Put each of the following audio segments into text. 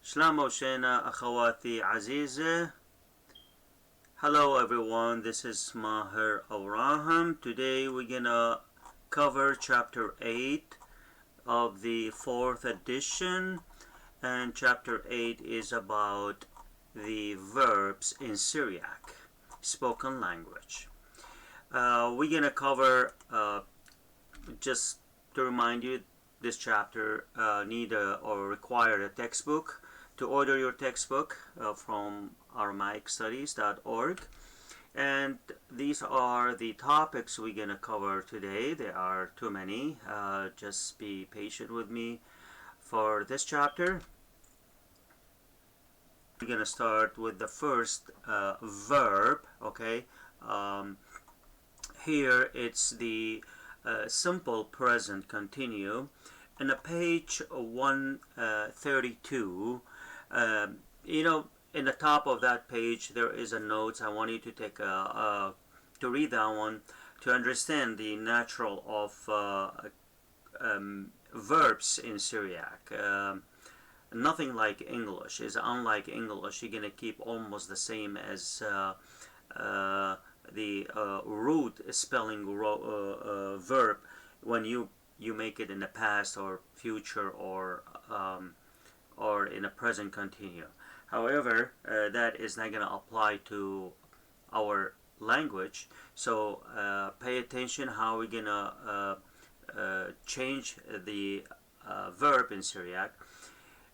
شلون موشينا أخواتي عزيزة. Hello everyone, this is Maher Avraham. Today we're gonna cover chapter 8 of the 4th edition, and chapter 8 is about the verbs in Syriac spoken language. We're gonna cover, just to remind you, this chapter need or require a textbook. To order your textbook from aramaic-studies.org, and these are the topics we're gonna cover today. There are too many. Just be patient with me for this chapter. We're gonna start with the first verb. Okay, here it's the simple present continue. In page 132, in the top of that page there is a note. I want you to take to read that one to understand the natural of verbs in Syriac. Nothing like English. Is unlike English. You're gonna keep almost the same as the root spelling verb when you make it in the past or future or in a present continue. However, that is not going to apply to our language. So pay attention how we're going to change the verb in Syriac.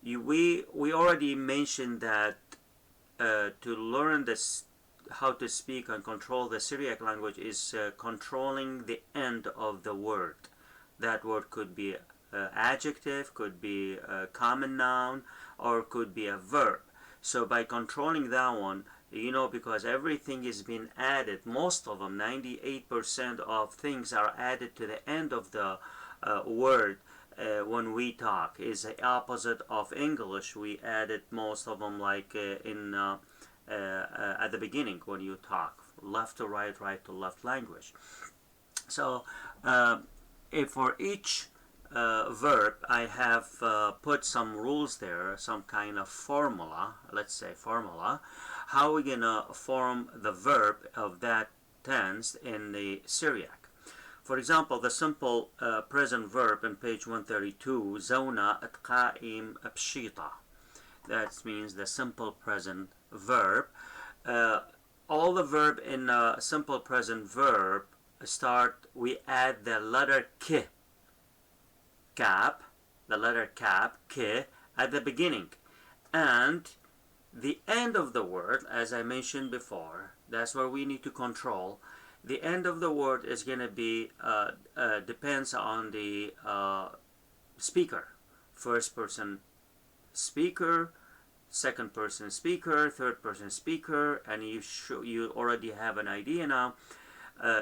We already mentioned that to learn this, how to speak and control the Syriac language is controlling the end of the word. That word could be adjective, could be a common noun, or could be a verb. So by controlling that one, because everything is being added, most of them, 98% of things are added to the end of the word when we talk. Is the opposite of English. We added most of them like at the beginning when you talk, left to right, right to left language. So if for each verb I have put some rules there, some kind of formula, let's say formula, how we're gonna form the verb of that tense in the Syriac. For example, the simple present verb in page 132, زونا قائم بشيطة. That means the simple present verb. All the verb in simple present verb start, we add the letter k, cap, the letter cap, k, at the beginning. And the end of the word, as I mentioned before, that's where we need to control. The end of the word is going to be, depends on the speaker. First person speaker, second person speaker, third person speaker, and you already have an idea now.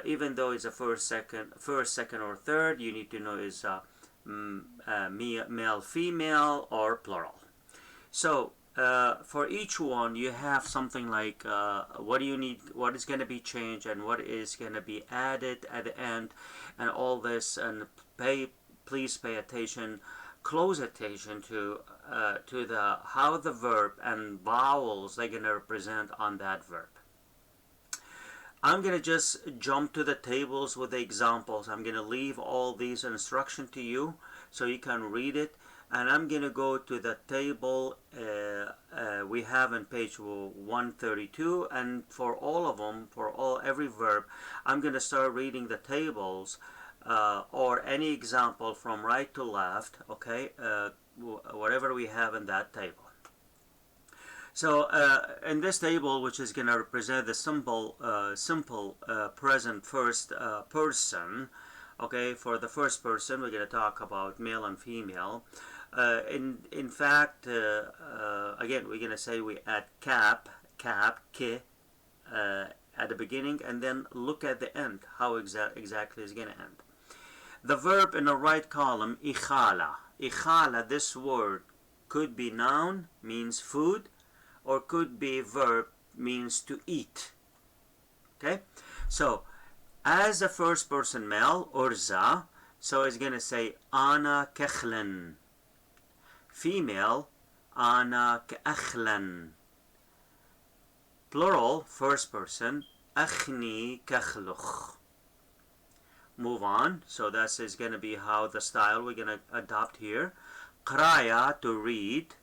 Even though it's a first, second, or third, you need to know is male, female, or plural. So for each one, you have something like what do you need, what is going to be changed, and what is going to be added at the end, and all this. And please pay attention, close attention to the how the verb and vowels they're going to represent on that verb. I'm going to just jump to the tables with the examples. I'm going to leave all these instructions to you so you can read it. And I'm going to go to the table we have on page 132. And for all of them, every verb, I'm going to start reading the tables or any example from right to left, okay, whatever we have in that table. So in this table, which is going to represent the simple present first person, okay, for the first person, we're going to talk about male and female. In fact, again, we're going to say we add cap, ke, at the beginning, and then look at the end, how exactly is going to end. The verb in the right column, ḥЯLA. ḥЯLA, this word could be noun, means food, or could be verb, means to eat. Okay, so as a first person male, urza, so it's going to say ana kechlen. Female, أنا كأخلا. Plural, first person, أخني كخلخ. Move on. So that is going to be how the style we're going to adopt here. قراية, to read.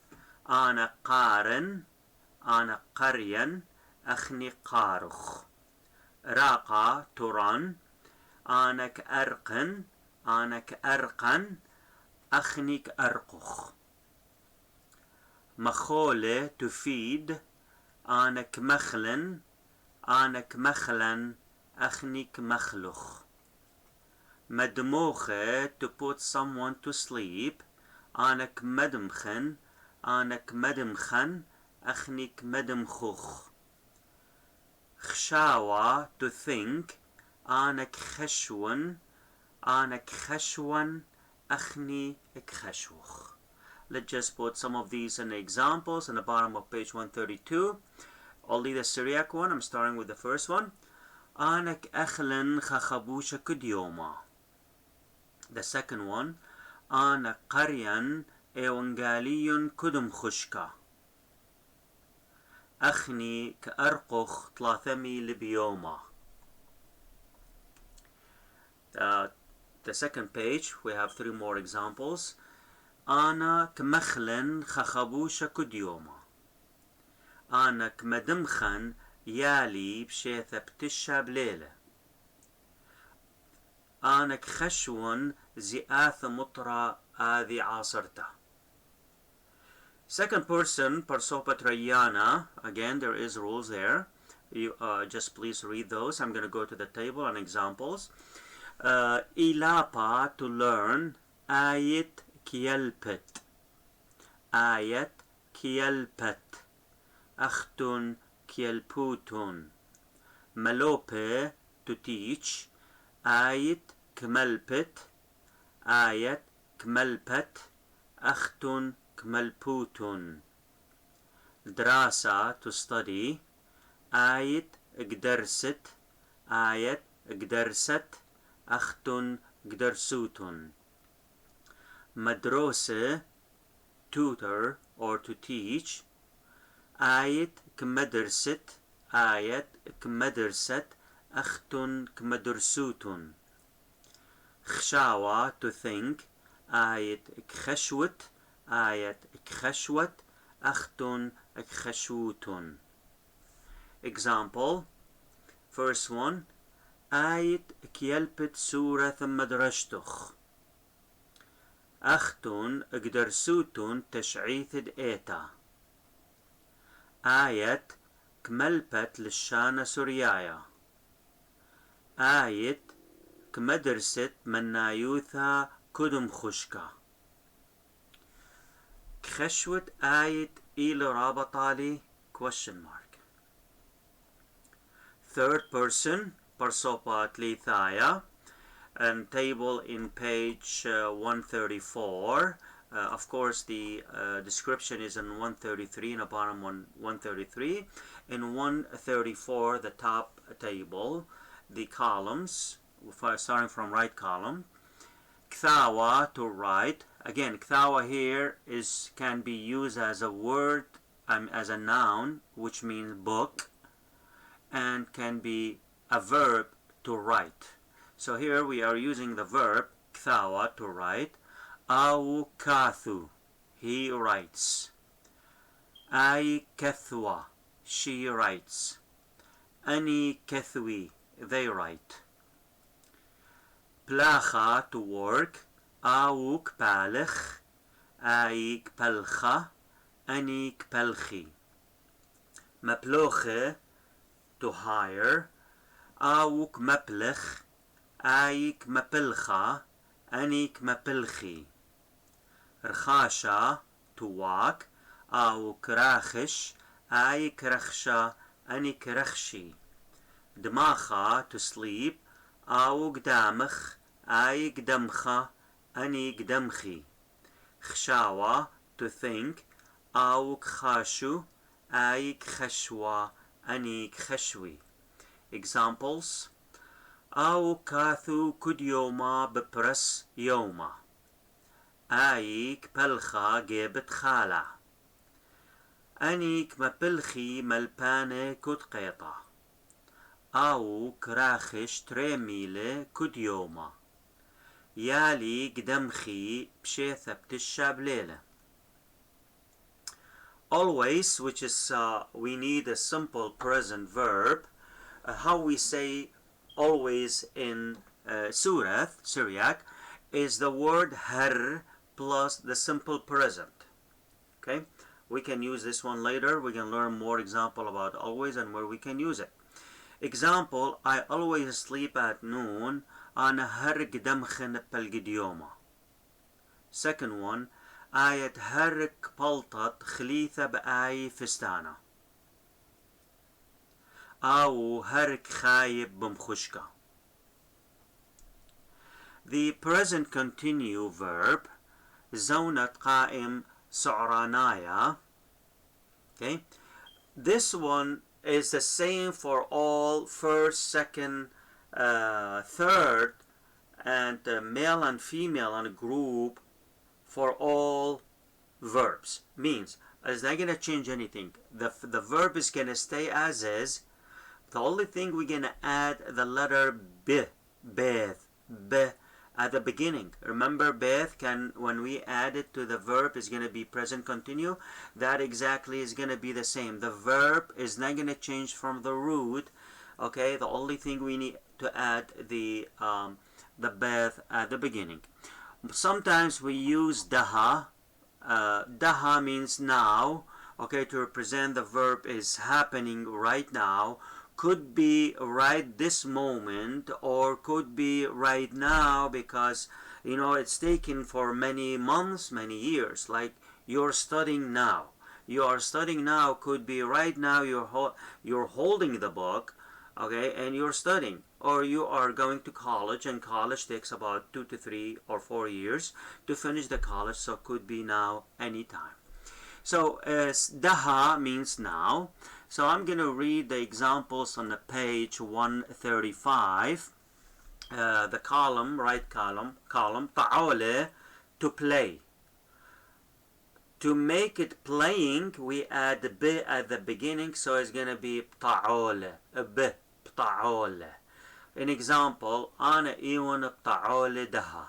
أنا قارن, أنا قريا, أخني قارخ. راقة, to run. أنا كأرقن, أنا كأرقن, أخني كأرقخ. مخولة, to feed. أنا كمخلن, أنا كمخلن, أخني كمخلخ. مدموخة, to put someone to sleep. أنا كمدمخن, أنا كمدمخن, أخني كمدمخوخ. خشاوة, to think. أنا كخشون, أنا كخشون, أخني كخشوخ. Let's just put some of these in examples in the bottom of page 132. Only the Syriac one. I'm starting with the first one. أنا كأخلن خخبوش كديوما. The second one. أنا قريا إيوانجالي كدم خشكا. أخني كأرقخ ثلاثمي لبيوما. The second page, we have three more examples. أنا كمخلن خخبوش كديوما. أنا كمدمخن يالي بشيثة بتشا بليلة. أنا كخشون زئاث مطرة آذي عاصرته. Second person, parsopatrayana. Again, there is rules there. You just please read those. I'm going to go to the table and examples. إلابا, to learn. آيت كيلبت. آيت كيلبت. أختن كيلبوتون. ملوبة, to teach. آيت كملبت. آيت كملبت. أختن كملبوتون. دراسة, to study. آيت قدرست. آيت قدرست. أختن قدرسوتون. مدروسة, tutor or to teach. آيت كمدرست. آيت كمدرست. أختن كمدرسوتون. خشاوة, to think. آيت كخشوت. آيت كخشوت. أختن كخشوتون. Example. First one. آيت كيلبت سورة ثم درشتخ. أختن قدرسوتون تشعيث دئيتا. آيت كملبت للشانة سوريايا. آيت كمدرست منايوثا كدم خشكا. كخشوت آيت إلى رابطالي question mark. Third person, parsopat lithaya, and table in page 134. Of course, the description is in 133, in the bottom 133. In 134, the top table, the columns, starting from right column. Kthawa, to write. Again, kthawa here can be used as a word, as a noun, which means book, and can be a verb, to write. So here we are using the verb kthawa, to write. Au kathu, he writes. Ai kathwa, she writes. Ani kathwi, they write. Placha, to work. Au kpalech. Ai kpalcha. Ani kpalchi. Maploche, to hire. Au kmaplech. Ai kmapilcha. Ani kmapilchi. Rchasha, to walk. Au krachish. Ai krachsha. Ani krachshi. Dmacha, to sleep. Au gdamch. Ai gdamcha. Ani gdamchi. Chshawa, to think. Au kchashu. Ai kchashwa. Ani kchashwi. Examples. Au kathu kudyoma bepres yoma. Ai kpelcha gebet chala. أنيك مبلخي ملبانة كد قيطة أو كراخش تريميلة كد يوما يالي قدمخي بشيثة بتشا بليلة. Always, which is we need a simple present verb. How we say always in Syriac is the word har plus the simple present. Okay, we can use this one later. We can learn more example about always and where we can use it. Example, I always sleep at noon. أنا هر قدمخن بالقديومة. Second one, آية هرك بلطت خليثة بآي فستانة أو هرك خايب بمخشكة. The present continuous verb زونة قائم سعرانايا. Okay, this one is the same for all first, second, third, and male and female and group. For all verbs means it's not gonna change anything. The verb is gonna stay as is. The only thing we're gonna add the letter b, beth, b at the beginning. Remember, beth can, when we add it to the verb, is gonna be present continue. That exactly is gonna be the same. The verb is not gonna change from the root. Okay, the only thing we need to add the beth at the beginning. Sometimes we use daha. Daha means now, okay, to represent the verb is happening right now. Could be right this moment or could be right now because, you know, it's taken for many months, many years. Like you're studying now. You are studying now could be right now you're holding the book, okay, and you're studying. Or you are going to college, and college takes about 2 to 3 or 4 years to finish the college, so could be now anytime. So daha means now. So I'm going to read the examples on the page 135. The column, right column, ta'ole, to play. To make it playing, we add the b at the beginning, so it's going to be ta'ole, b, ta'ole. An example, أنا إيون بطعول دها.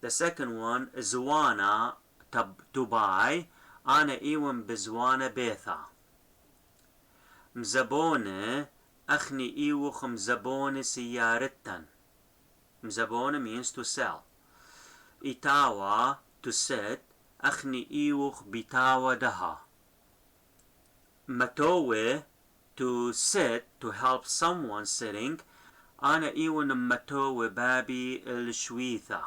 The second one, زوانا to buy. أنا إيون بزوانا بيثا. مزبونة أخني إيوخ مزبونة سيارتن. مزبونة means to sell. إتاوا to sit. أخني إيوخ بتاوا دها. متوه to sit, to help someone sitting. أنا إيون متوه بابي الشويثة.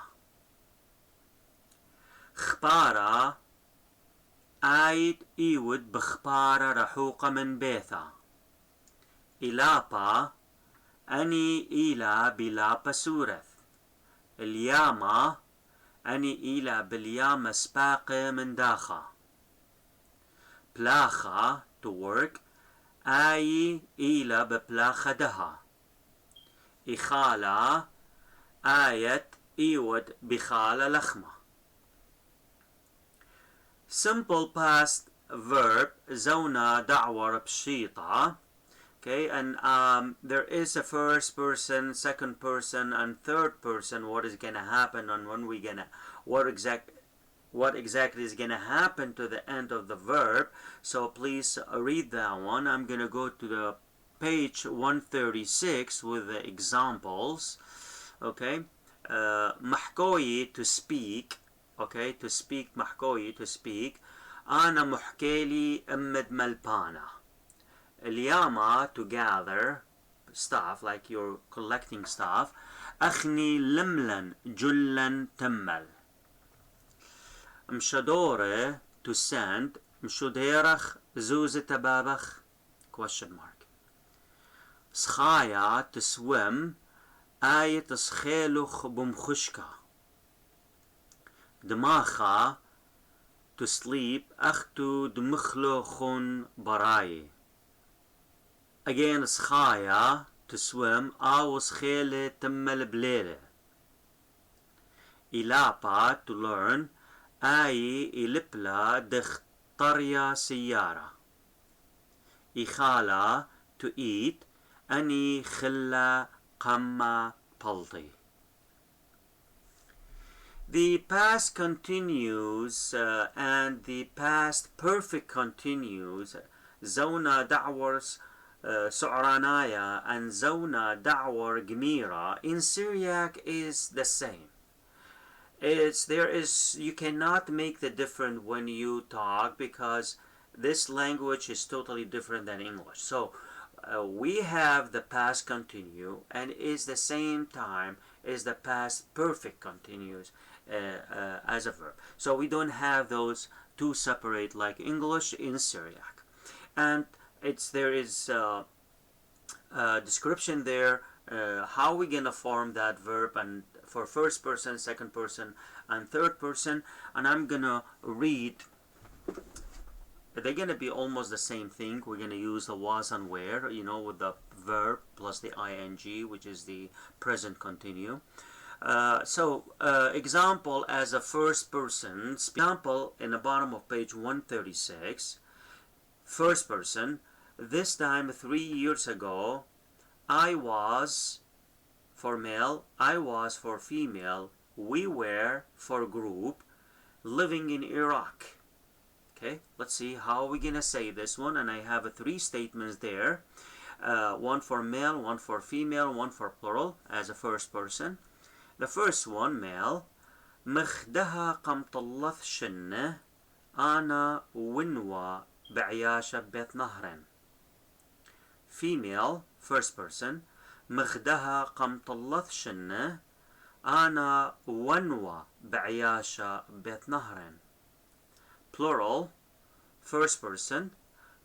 خبارة آيد إيود بخبارة رحوقة من بيثا. إلابا أني إيلا بلابا سورث. الياما أني إيلا بالياما سباقة من داخا. بلاخا to work. آي إيلا ببلاخة دها. إخالة آية إيود بخالة لخمة. Simple past verb زونا دعوة بشيطة. Okay, and there is a first person, second person, and third person. What is gonna happen, and when we gonna what exactly is gonna happen to the end of the verb? So please read that one. I'm gonna go to the page 136 with the examples. Okay, محكوي to speak. Okay, to speak, محكوي to speak. أنا محكيلي أمد ملبانة. الياما to gather stuff, like you're collecting stuff. أخني لملا جلا تمل. مشدورة to send. مشوديرخ زوزة بابخ question mark. سخايا to swim. آية سخيلخ بمخشكة. دماخا to sleep. أختو دمخلوخن براي. Again, سخايا to swim. أو سخيلة تمل بليلة. إلابا to learn. آي إلبلا دخ طريا سيارة. إخالة to eat. أني خلا قمة بلطي. The past continuous and the past perfect continuous زونا دعور سعرانايا and زونا دعور جميرة in Syriac is the same. You cannot make the difference when you talk because this language is totally different than English. So we have the past continue and is the same time is the past perfect continuous as a verb. So we don't have those two separate like English in Syriac. And there is a description there how we're gonna form that verb and for first person, second person, and third person. And I'm gonna read. They're gonna be almost the same thing. We're gonna use the was and where, with the verb plus the ing, which is the present continue. Example as a first person. Example in the bottom of page 136. First person. This time 3 years ago, I was for male, I was for female, we were for group, living in Iraq. Okay, let's see how we're gonna say this one. And I have 3 statements there. One for male, one for female, one for plural as a first person. The first one, male. مخدها قم طلث شنة أنا ونوى بعياشة بيت نهر. Female, first person. مخدها قم طلث شنة أنا ونوى بعياشة بيت نهر. Plural, first person.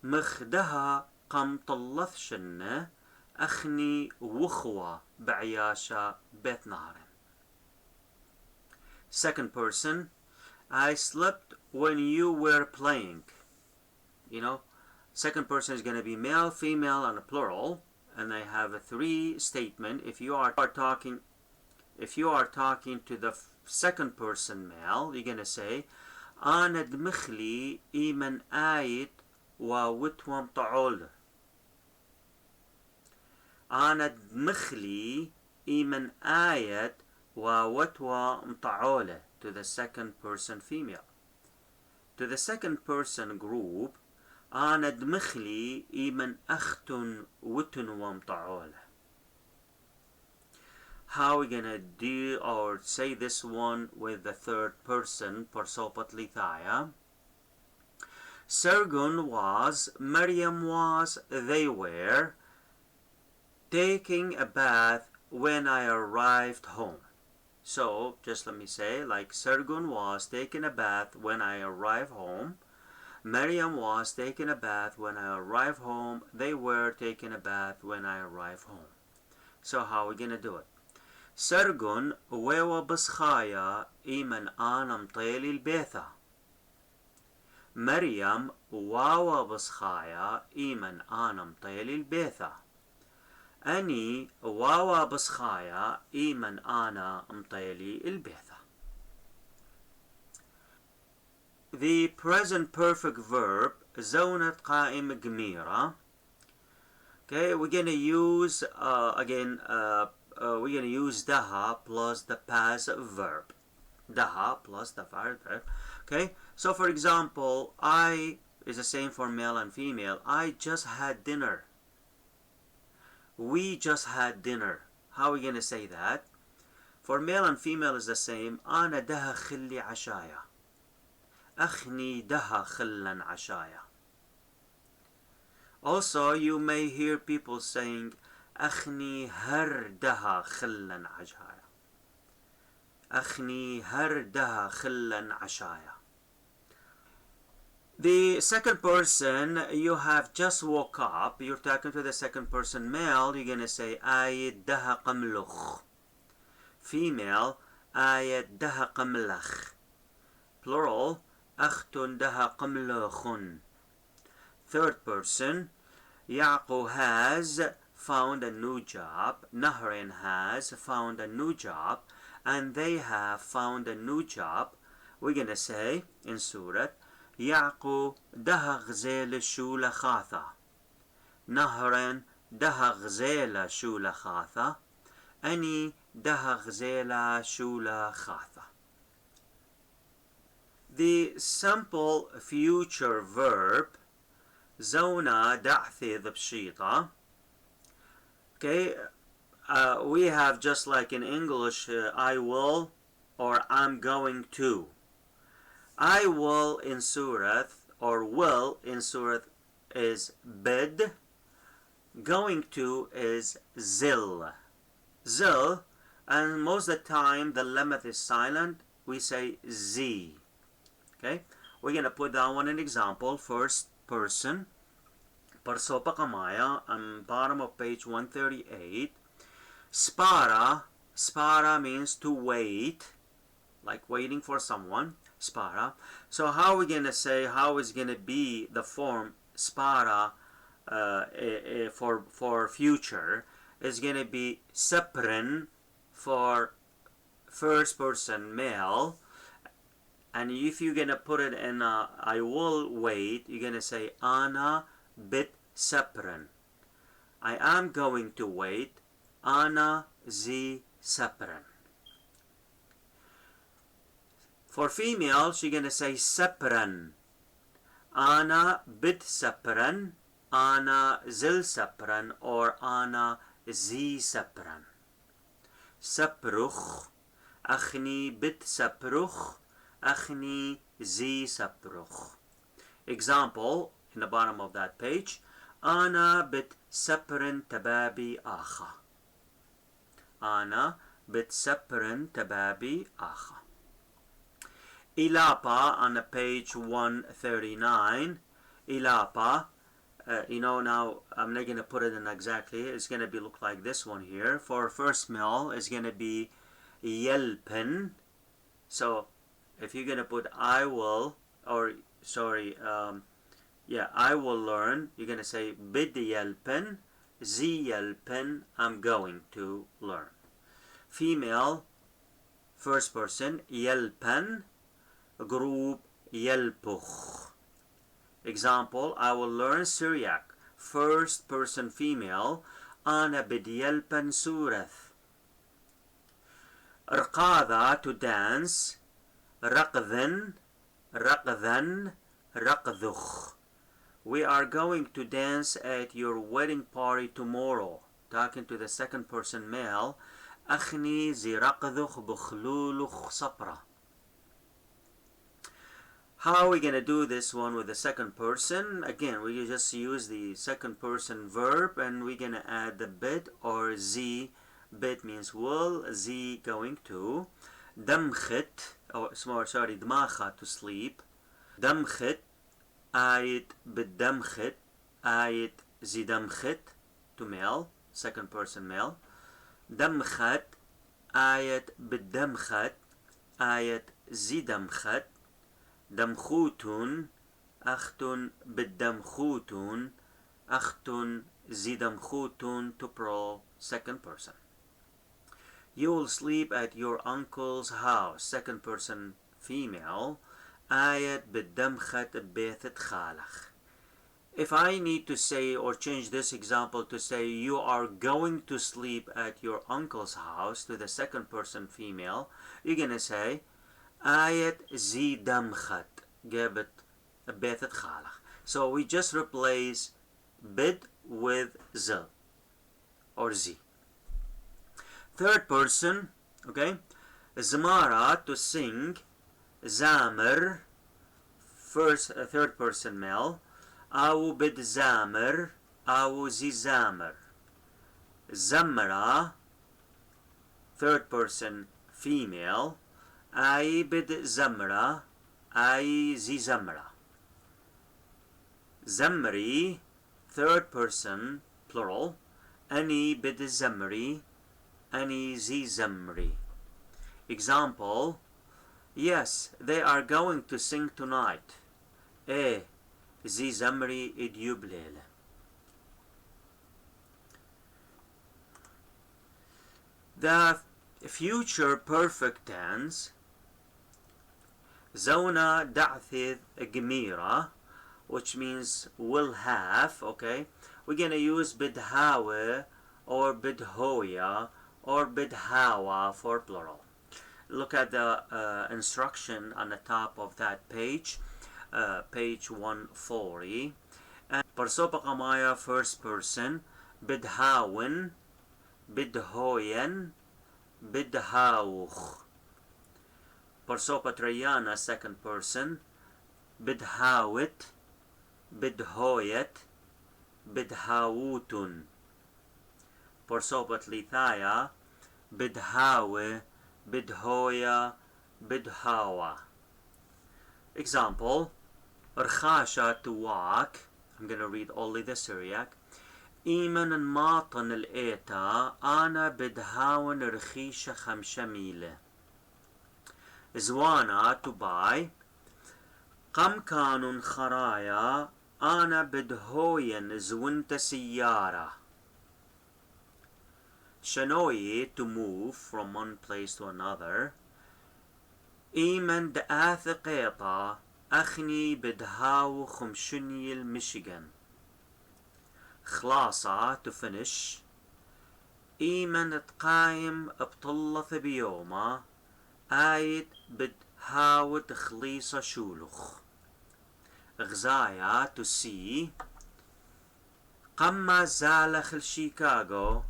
مخدها قم طلث شنة أخني وخوة بعياشة بيت نهر. Second person. I slept when you were playing. Second person is going to be male, female, and a plural. And I have a 3 statement. If you are talking to the second person male, you're going to say أنا دمخلي إيمن آيت ووتوم طعول. أنا دمخلي إيمن آيت ووتوم طعول to the second person female. To the second person group, أنا دمخلي إيمن أختن وتن ومطعول. How are we gonna do or say this one with the third person? Parsopat lithaya. Sergun was, Maryam was, they were taking a bath when I arrived home. So just let me say, like Sergun was taking a bath when I arrived home. Maryam was taking a bath when I arrived home. They were taking a bath when I arrived home. So how are we gonna do it? Sergun wewa بصخايا إيمن أنا مطيلي البيثة. مريم واوا بصخايا إيمن أنا مطيلي البيثة. أني واوا بصخايا إيمن أنا مطيلي البيثة. The present perfect verb زونة قائم جميرة. Okay, we're gonna use we're gonna use daha plus the past verb. Daha plus the verb. Okay, so for example, I is the same for male and female. I just had dinner. We just had dinner. How are we gonna say that? For male and female is the same. أنا daha خلي عشايا. أخني daha خلا عشايا. Also, you may hear people saying أخني هردها خلا عشايا. أخني هردها خلا عشايا. The second person, you have just woke up. You're talking to the second person male. You're going to say آيد daha قملخ. Female, آيد daha قملخ. Plural, أختن daha قملخن. Third person, Yaqub has found a new job. Nahrin has found a new job. And they have found a new job. We're going to say in Surah, يعقو ده غزال شول خاثة. نهرا ده غزال شول خاثة. أني ده غزال شول خاثة. The simple future verb زونا دعثي ذبشيطة. Okay, we have just like in English, I will or I'm going to. I will in Surath or will in Surath is bid. Going to is zil. Zil, and most of the time the lemeth is silent. We say z. Okay, we're going to put down one an example. First person. Parsopa kamaya on bottom of page 138. Spara. Spara means to wait, like waiting for someone. Spara. So how are we going to say, how is going to be the form spara for future? Is going to be sepren for first person male. And if you're going to put it in I will wait, you're going to say ana bit sepren. I am going to wait. Ana zi sepren. For female, she's going to say sepren. Ana bit sepren. Ana zil sepren. Or ana zi sepren. Sepruch. Achni bit sepruch. Achni zi sepruch. Example in the bottom of that page. Ana bit sepren tababi acha. Ana bit sepren tababi acha. Ilapa on the page 139. Ilapa, now I'm not going to put it in exactly. It's going to be look like this one here. For first male, it's going to be yelpen. So if you're going to put I will, or sorry, I will learn, you're going to say bid yelpen, zi yelpen, I'm going to learn. Female, first person, yelpen, group yelpuch. Example, I will learn Syriac. First person female, ana bid yelpen surath. Rqada, to dance. Raqdhan, raqdhan, raqduch. We are going to dance at your wedding party tomorrow. Talking to the second person male. Akhni zi raqduch bukhluluch sapra. How are we going to do this one with the second person? Again, we just use the second person verb and we're going to add the bit or z. Bit means will, z going to. Damkhit, dmacha, to sleep. Damkhit, ayit bidamkhit, ayit zidamkhit, to male, second person male. Damkhat, ayat bidamkhat, ayat zidamkhat. Damkhutun, achtun bidamkhutun, achtun zidamkhutun, to plural, second person. You will sleep at your uncle's house, second person female. Ayat bidamkhat bethet khalach. If I need to say or change this example to say you are going to sleep at your uncle's house to the second person female, you're going to say ayat zi damkhat gebet bethet khalach. So we just replace bid with zil or z. Third person, okay, Zamara, to sing. Zamer, third person male. Awu bid zamer, awu zi zamer. Zamra, third person female. Ai bid zamra, ai zi zamra. Zamri, third person plural. Ani bid zamri, ani zi zamri. Example, yes, they are going to sing tonight. Zi zamri idyublele. The future perfect tense. زونا دعث جميرة, which means will have. Okay, we're gonna use بدهاوي or بدهويا or بدهاوى for plural. Look at the instruction on the top of that page, page 140. And برصوبة قمايا first person, بدهاون, بدهوين, بدهاوخ. برصوبة ريانا second person, بدهاوت, بدهويت, بدهاوتن. برصوبة ليثايا, بدهاوي, بدهويا, بدهاوى. Example, άρχισα توك. I'm going to read only the Syriac. إيمن الماطن الإيتا أنا بدهاون رخيشة 5 ميلة. زوانا to buy. قم كانون خرايا أنا بدهوين زونت سيارة. شنوي to move from one place to another. إيمن دآث قيطة أخني بدهاو خمشني الميشيغان. خلاصة to finish. إيمن تقايم بطلث بيومه آيت بدهاو تخليصة شولخ. غزايا to see. قم زالخ الشيكاغو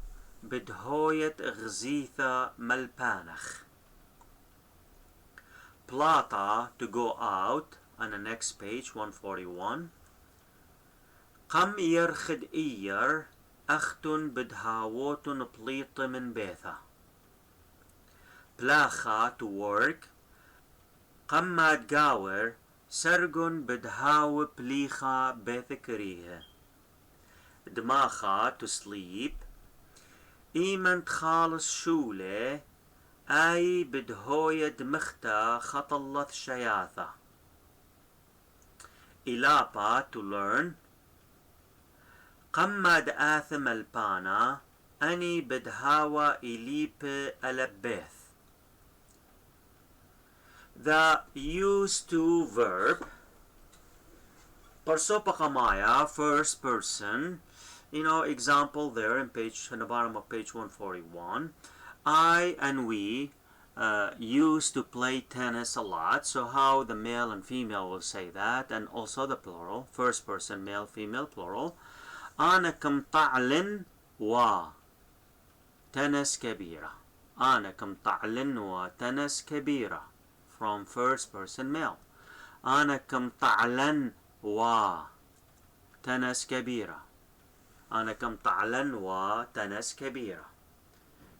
بدهوية غزيثة ملبانخ. Plata to go out on the next page 141. قم يرخد إير أختن بدهاوتن بليط من بيثا. بلاخا to work. قم تقاور سرقن بدهاو بليخا بيث كريه. دماغا to sleep. إيمن تخالص شولة أي بدهوية دمختا خطلت شياثة. إلابا to learn. قمد آثم البانا أني بدهاوى إليب ألبيث. The used to verb. Parsopa kamaya, first person. You know, example there in the bottom of page 141. I and we used to play tennis a lot. So how the male and female will say that, and also the plural, first person, male, female, plural. أنا كم طعلن و تنس كبيرة. أنا كم طعلن و تنس كبيرة. From first person, male. أنا كم طعلن و تنس كبيرة. أنا كم طعلن و تنس كبيرة.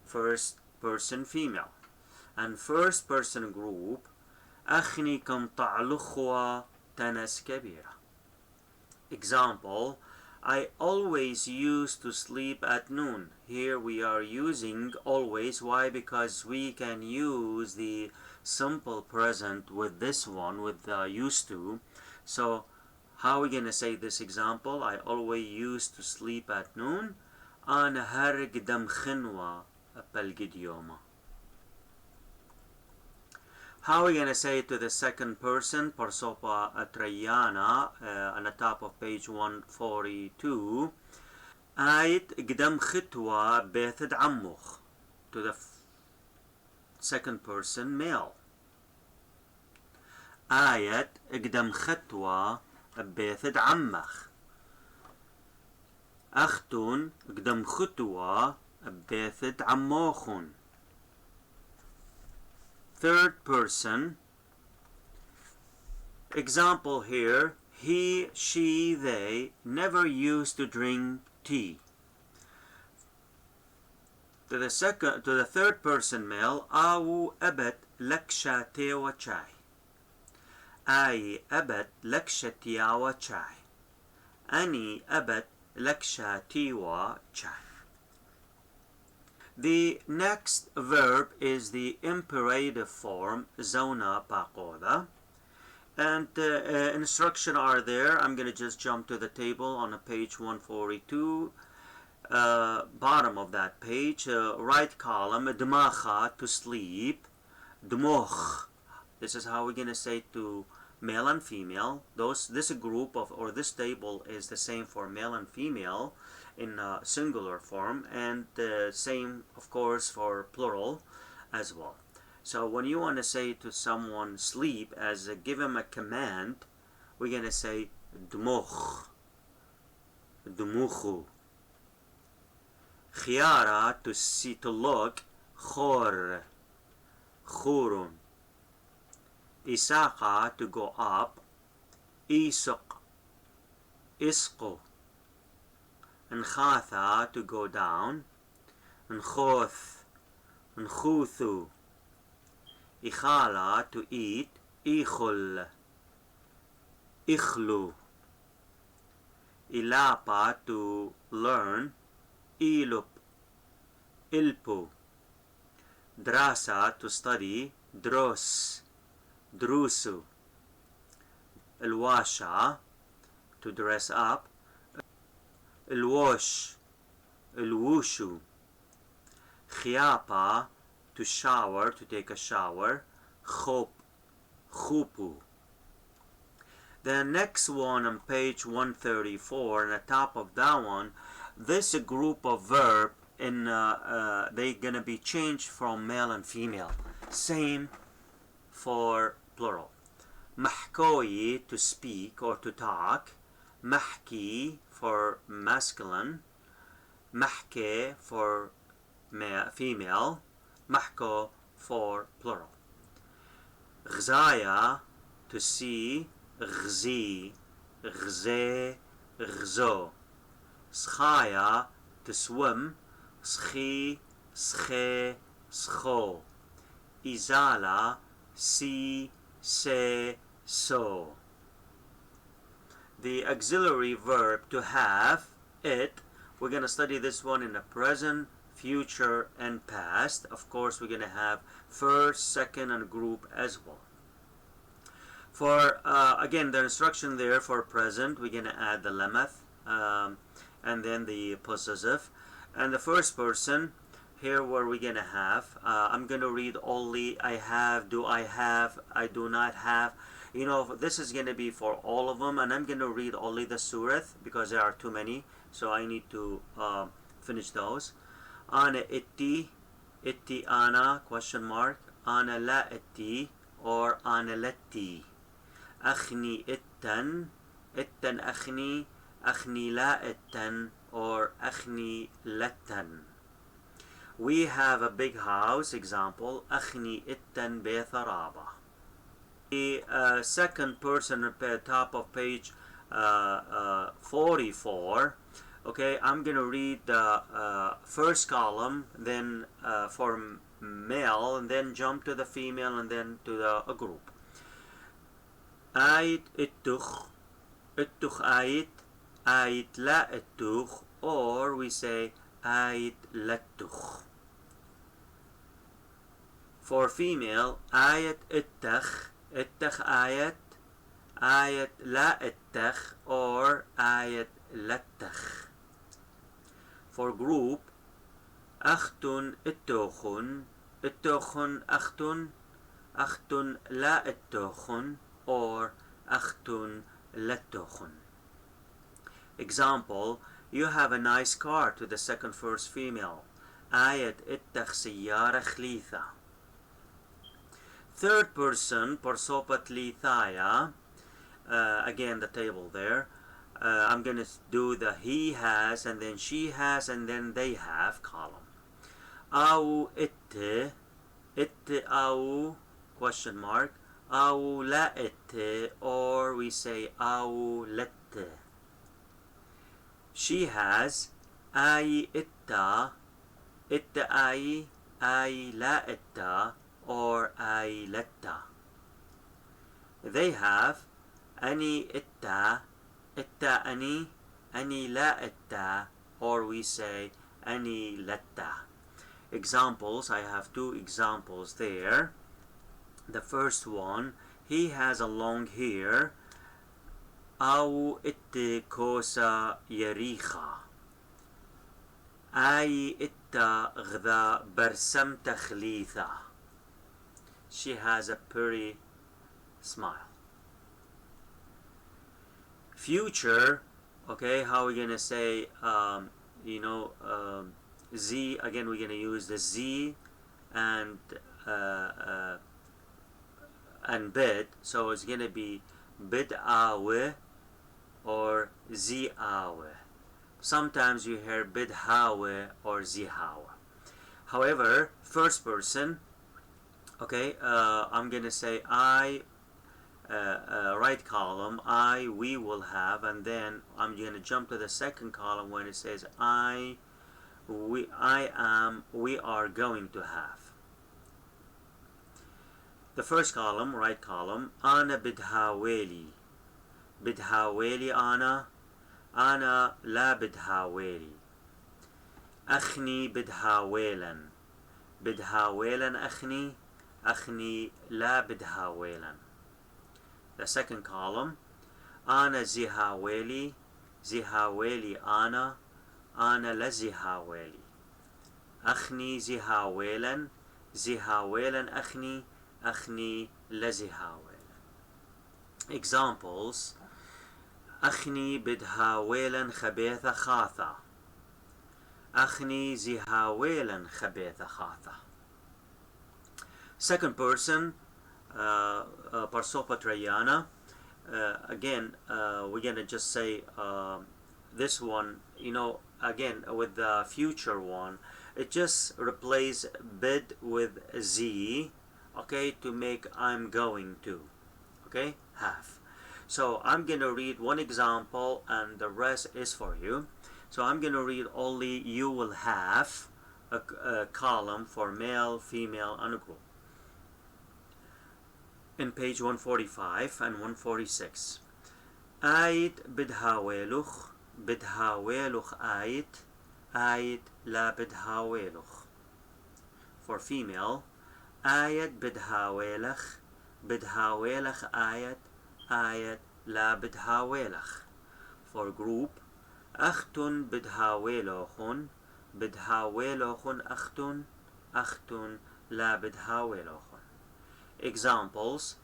First person, female. And first person group. أخني كم طعلخ و تنس كبيرة. Example, I always used to sleep at noon. Here we are using always. Why? Because we can use the simple present with this one, with used to. So how are we going to say this example? I always used to sleep at noon. أنا هرق دم خنوة بلقد يومه. How are we going to say it to the second person? Parsopa atrayana on the top of page 142. آيت قدم خطوة بيثد عمخ. To the second person, male. آيت قدم خطوة بيثد عمخ. أختون قدم خطوة بيثد عموخون. Third person. Example here, he, she, they never used to drink tea. To the third person male, أو أبت لك شاتي وشاي. أي أبت لك شتيا وشاي. أني أبت لك شاتي وشاي. The next verb is the imperative form, zona pakoda. And instruction are there. I'm going to just jump to the table on page 142, bottom of that page, right column, dmacha, to sleep, dmoch, This is how we're going to say to male and female. This group of, or this table is the same for male and female in singular form, and the same of course for plural as well. So when you want to say to someone sleep, as give him a command, we're going to say dmukh, dmukhu. Khiara, to see, to look, khor, khurun. Isaqa, to go up, isuq, isqu. Nkhatha, to go down, nkhoth, nkhuthu. Ikhala, to eat, ikhul, ikhlu. Ilapa, to learn, ilup, ilpu. Drasa, to study, dros, drusu. Ilwasha, to dress up, ilwash, ilwushu. Khiapa, to shower, to take a shower, khop, khupu. The next one on page 134, on the top of that one, this group of verb in they're gonna be changed from male and female. Same for plural. Mahkoyi, to speak or to talk. Mahki, for masculine. Mahke, for female. Mahko, for plural. Ghzaya, to see. Ghzi, ghze, ghzo. Schaya, to swim. Schi, sche, scho. Izala, si, se, so. The auxiliary verb to have, it, we're going to study this one in the present, future, and past. Of course, we're going to have first, second, and group as well. For, again, the instruction there for present, we're going to add the lemeth, and then the possessive. And the first person, here where we're going to have, I'm going to read only I have, do I have, I do not have. You know, this is going to be for all of them, and I'm going to read only the surah because there are too many, so I need to finish those. Ana itti, itti ana, question mark, ana la itti, or ana latti. Akhni ittan, ittan akhni, akhni la ittan, or akhni lattan. We have a big house, example, akhni ittan betharaba. The second person at the top of page 44, okay, I'm going to read the first column, then for male, and then jump to the female, and then to the group. Ait ittukh, ittukh ait, ait la ittukh, or we say ait lattukh. For female, ayat ittakh, ittakh ayat, ayat la ittakh, or ayat lattakh. For group, akhtun ittokhun, ittokhun akhtun, akhtun la ittokhun, or akhtun lattokhun. Example, you have a nice car to the second first female. Ayat ittakh сиярة خليثة. Third person, parsopat li thaya. Again, the table there. I'm going to do the he has, and then she has, and then they have column. Au itte, itte au, question mark. Au la itte, or we say au lette. She has, ai itta, itta ai la itta, or ay latta. They have ani itta, itta ani la itta, or we say ani latta. Examples, I have two examples there. The first one, he has a long hair. Au itte kosa yaricha. Ay itta غذا برسم تخليثة. She has a pretty smile. Future, okay, how are we gonna say Z? Again, we're gonna use the Z and bid, so it's gonna be bid'awe or zi'awe. Sometimes you hear bid'awe or zi'awe. However, first person, okay, I'm gonna say I, right column, I, we will have, and then I'm gonna jump to the second column when it says I am, we are going to have. The first column, right column, أنا بدهاويلي. بدهاويلي أنا لا بدهاويلي. أخني بدهاويلا. بدهاويلا أخني لا بدهاويلا. The second column, أنا زهاويلي. زهاويلي أنا لا زهاويلي. أخني زهاويلا. زهاويلا أخني لا زهاويلا. Examples: أخني بدهاويلا خبيثة خاثة. أخني زهاويلا خبيثة خاثة. Second person, Parsopa Trayana. Again, we're gonna just say this one, again with the future one, it just replace bid with Z, okay, to make I'm going to, okay, have. So I'm gonna read one example and the rest is for you. So I'm gonna read only you will have a column for male, female, and a group. In page 145 and 146. آيت بدهاويلخ. بدهاويلخ آيت لا بدهاويلخ. For female, آيت بدهاويلخ. بدهاويلخ آيت لا بدهاويلخ. For group, أختن بدهاويلخن. بدهاويلخن أختن لا بدهاويلخن. Examples: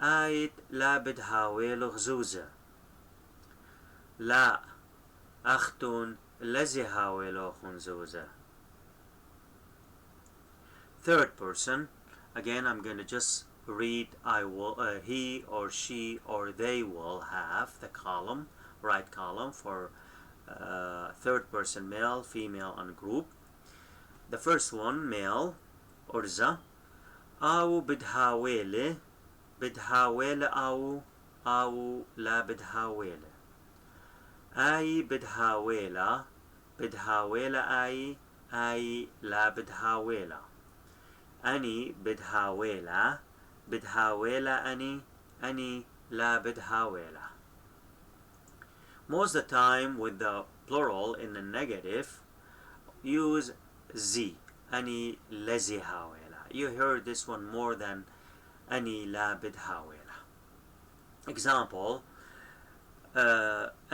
آيت لا بدهاويلخ زوزة. لا أختن لزهاويلخن زوزة. Third person, again I'm going to just read I will, he or she or they will have the column, right column for third person, male, female, and group. The first one, male, أرزة. أو بدهاويلة. بدهاويلة أو لا بدهاويلة. أي بدهاويلة. بدهاويلة أي لا بدهاويلة. أني بدهاويلة. بدهاويلة أني لا بدهاويلة. Most of the time with the plural in the negative, use Z. أني لزهاويلة. You heard this one more than أني لا بدهاويلة. Example: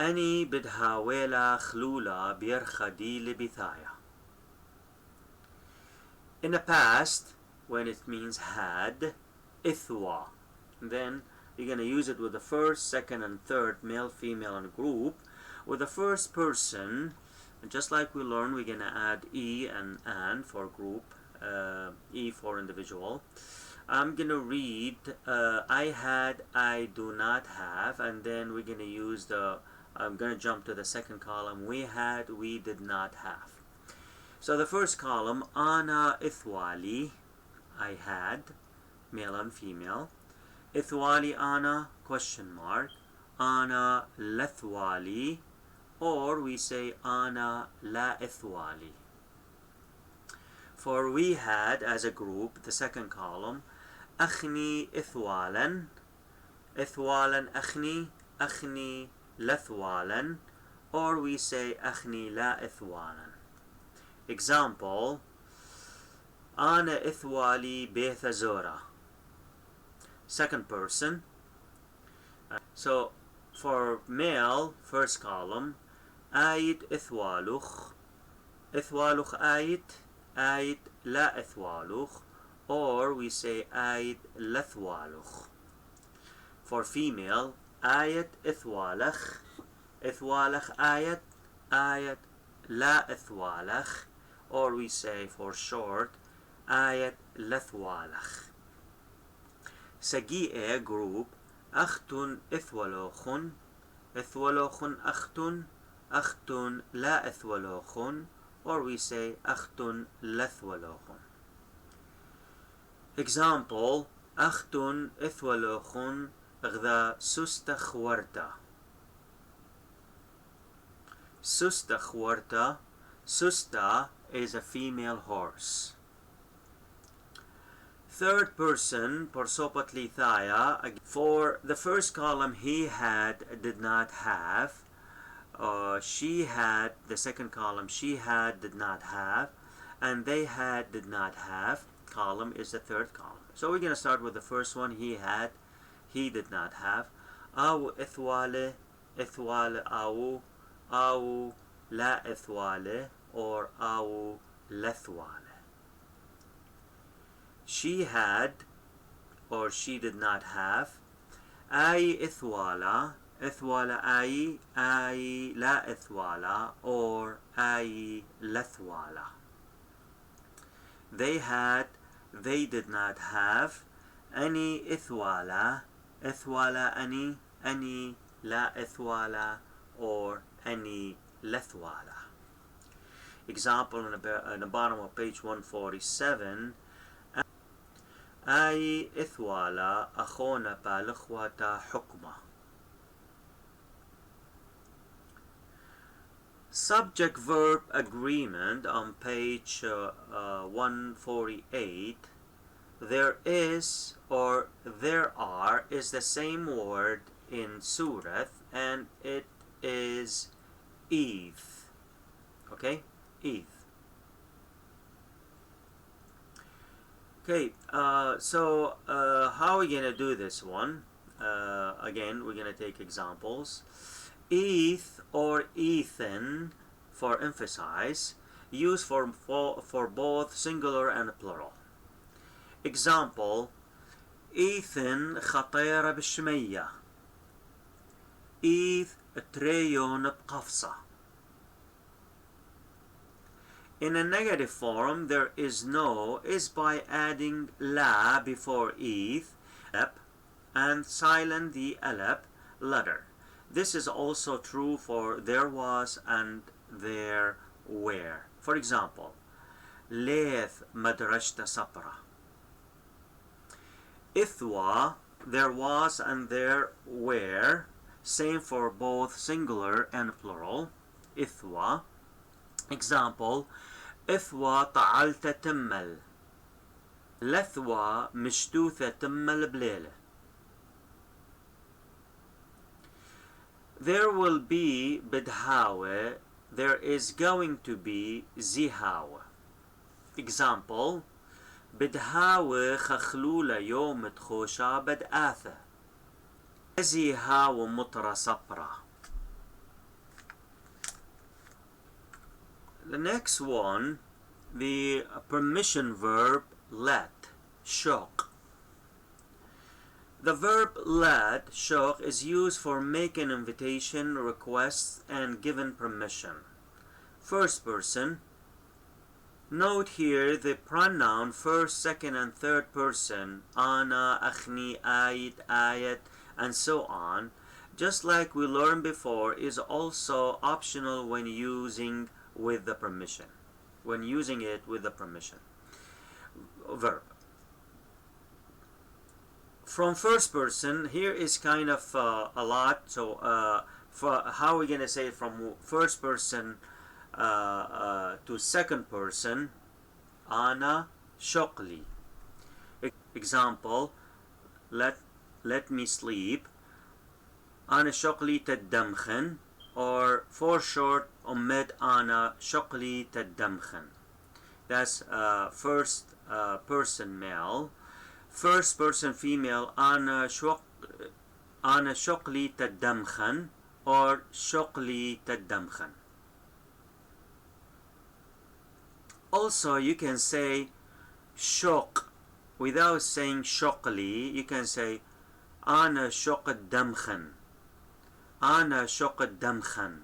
أني بدهاويلة خلولة بيرخدي لبثايا. In the past, when it means had, إثوى. Then you're going to use it with the first, second, and third, male, female, and group. With the first person, just like we learned, we're going to add E and for group, E for individual. I'm going to read I had, I do not have, and then we're going to use I'm going to jump to the second column. We had, we did not have. So the first column, Ana Ithwali, I had, male and female. Ithwali Ana, question mark. Ana Lethwali, or we say Ana La Ithwali. For we had as a group, the second column, أخني إثوالا. إثوالا أخني لثوالا, or we say أخني لا إثوالا. Example: أنا إثوالي بيت زورا. Second person. So for male, first column, آيت إثوالخ. إثوالخ آيت لا إثوالخ, or we say آيت لثوالخ. for female, آية إثوالخ. إثوالخ آية. آية لا إثوالخ. Or we say for short, آية لثوالخ. سجيئة group, أخت إثولوخن. إثولوخن أخت. أخت لا إثولوخن. Or we say أخت لثولوخن. Example, أخت إثولوخن غذا سستخ ورتا. سستخ ورتا. Susta is a female horse. Third person, Porsopot Lithaya. For the first column, he had, did not have. She had, the second column, she had, did not have. And they had, did not have. Column is the third column. So we're going to start with the first one. He had, he did not have. أو إثوالة. إثوالة أو. أو لا إثوالة. Or أو لثوالة. She had, or she did not have. أي إثوالة. إثوالة أي. أي لا إثوالة. Or أي لثوالة. They had, they did not have. أني إثوالة. إثوالة أني. أني لا إثوالة. Or أني لثوالة. Example in the bottom of page 147. أي إثوالة أخونا بالإخوة حكمة. Subject-verb agreement on page 148. There is or there are is the same word in Surath, and it is Eve. Okay? Eve. Okay, so how are we going to do this one? Again, we're going to take examples. Eth or Ethan, for emphasize, used for both singular and plural. Example, Ethan خطيرة بالشمية. Eth تريون بقفصة. In a negative form, there is no is by adding la before eth and silent the alep letter. This is also true for there was and there were. For example, ليث مدرجت صبرة. إثوى, there was and there were. Same for both singular and plural. إثوى. Example, إثوى طعلت تمل. لثوى مشتوثة تمل بليلة. There will be بدهاوة. There is going to be زهاوة. Example, بدهاوة خخلولة يوم تخوشا بدآثة. زهاوة مطرة صبرة. The next one, the permission verb let, shock. The verb let, shock, is used for making invitation, requests, and given permission. First person. Note here the pronoun first, second, and third person, ana, akhni, ayit, ayat, and so on, just like we learned before, is also optional when using with the permission. When using it with the permission. Verb. From first person, here is kind of a lot. So for how are we going to say it from first person to second person? Ana shokli. Example, let me sleep. Ana shokli tadamkhan. Or for short, omid ana shokli tadamkhan. That's first person male. First person female, ana shokli tadamkhan or shokli tadamkhan. Also, you can say shok without saying shokli. You can say أنا شقد دمخن. أنا شقد دمخن.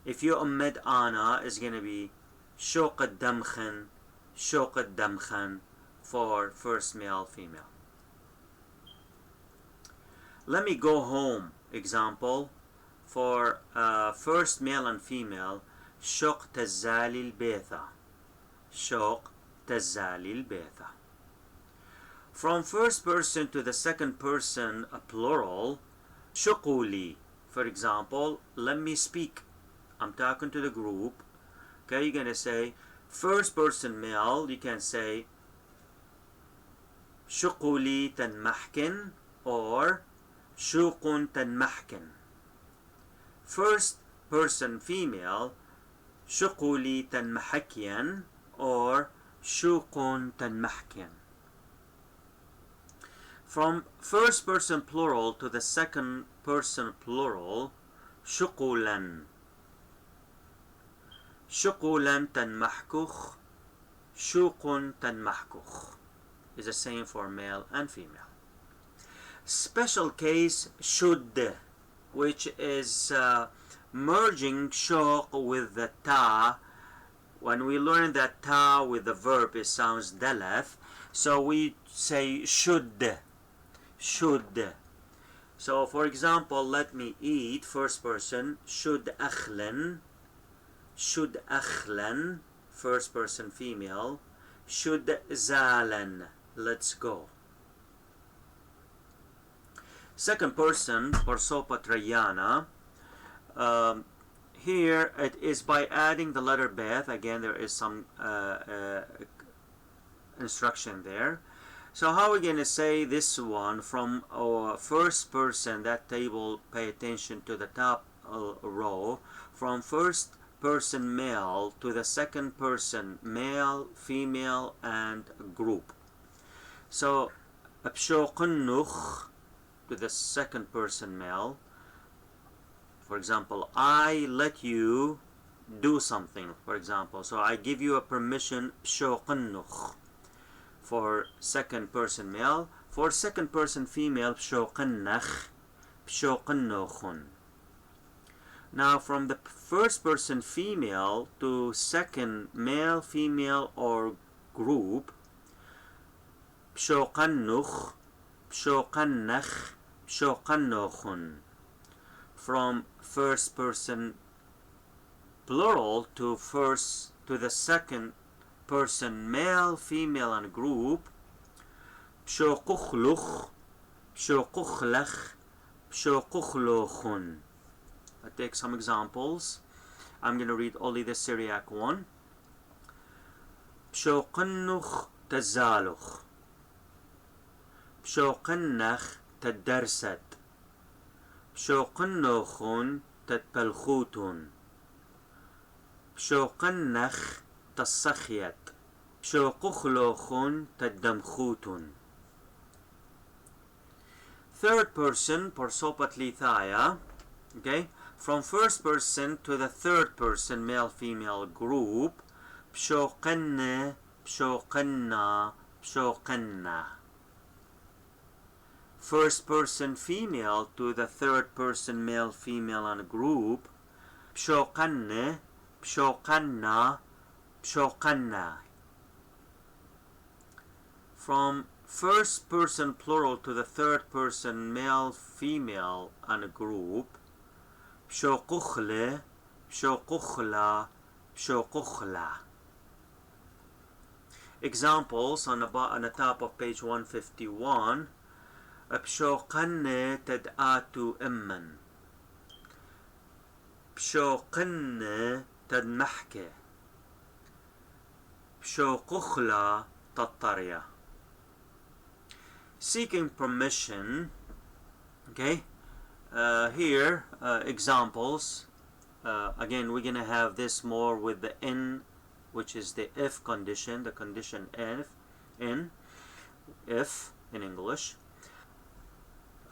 If you omit ana, it's going to be شقد دمخن, شقد دمخن for first male, female. Let me go home. Example for first male and female. شق تزالي البيثة. شق تزالي البيثة. From first person to the second person, a plural. شقولي. For example, let me speak. I'm talking to the group. Okay, you're going to say first person male. You can say شقولي تنمحكن or شوق تنمحكن. First person female. شقولي تنمحكين or شوق تنمحكن. From first person plural to the second person plural. شقولا. شقولا تنمحكخ. شوق تنمحكخ is the same for male and female. Special case should, which is merging shoq with the ta. When we learn that ta with the verb, it sounds dalath, so we say should. Should. So for example, let me eat, first person, should akhlan. Should akhlan, first person female. Should zalan, let's go. Second person, Parsopatrayana. Here it is by adding the letter beth. Again, there is some instruction there. So how are we going to say this one from our first person, that table, pay attention to the top row, from first person male to the second person male, female, and group. So abshoqunnuch to the second person male. For example, I let you do something, for example. So I give you a permission, bshoqunnuch, for second person male. For second person female, bshoqunnach, bshoqunnuchun. Now from the first person female to second male, female, or group, bshoqannuch, bshoqannach, bshoqannuchun. From first person plural to the second person male, female, and group, bshoquchluch, bshoquchlach, bshoquchlochun. I take some examples. I'm going to read only the Syriac one. بشوقنخ تزالخ. بشوقنخ تدرست. بشوقنخون تتبلخوتون. بشوقنخ تصخيت. بشوقخلوخون تدمخوتون. Third person, Parsopatlithaya. Okay, from first person to the third person, male, female group. بشوقن, بشوقنا, بشوقنا. First person female to the third person male, female, and group. بشوقن, بشوقنا, بشوقنا. From first person plural to the third person male, female, and group. بشوقخلة, بشوقخلا, بشوقخلا. Examples on the top of page 151. بشوقن تدآتو إمن. بشوقن تدمحكة. بشوقخلا تطرية. Seeking permission. Okay. Here, examples. Again, we're going to have this more with the in, which is the if condition, the condition if in English.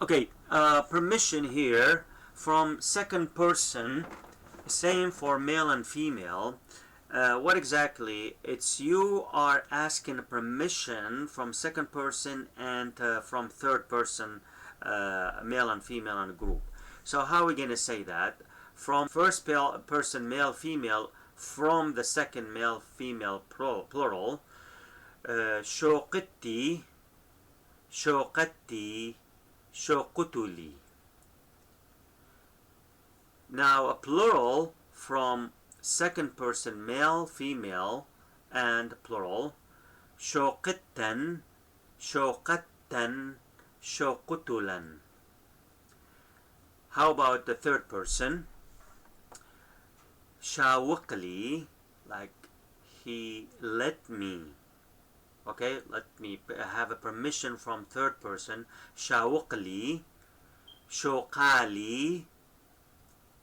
Okay, permission here from second person, same for male and female. What exactly? It's you are asking permission from second person and from third person male and female in a group. So how are we going to say that? From first person male female, from the second male female plural, شوقتي شوقتي شوقتلي. Now a plural from second person male female and plural, شوقتن شوقتن شوقتلن. How about the third person? شاوقلي, like he let me. Okay, let me have a permission from third person. شاوقلي شوقالي,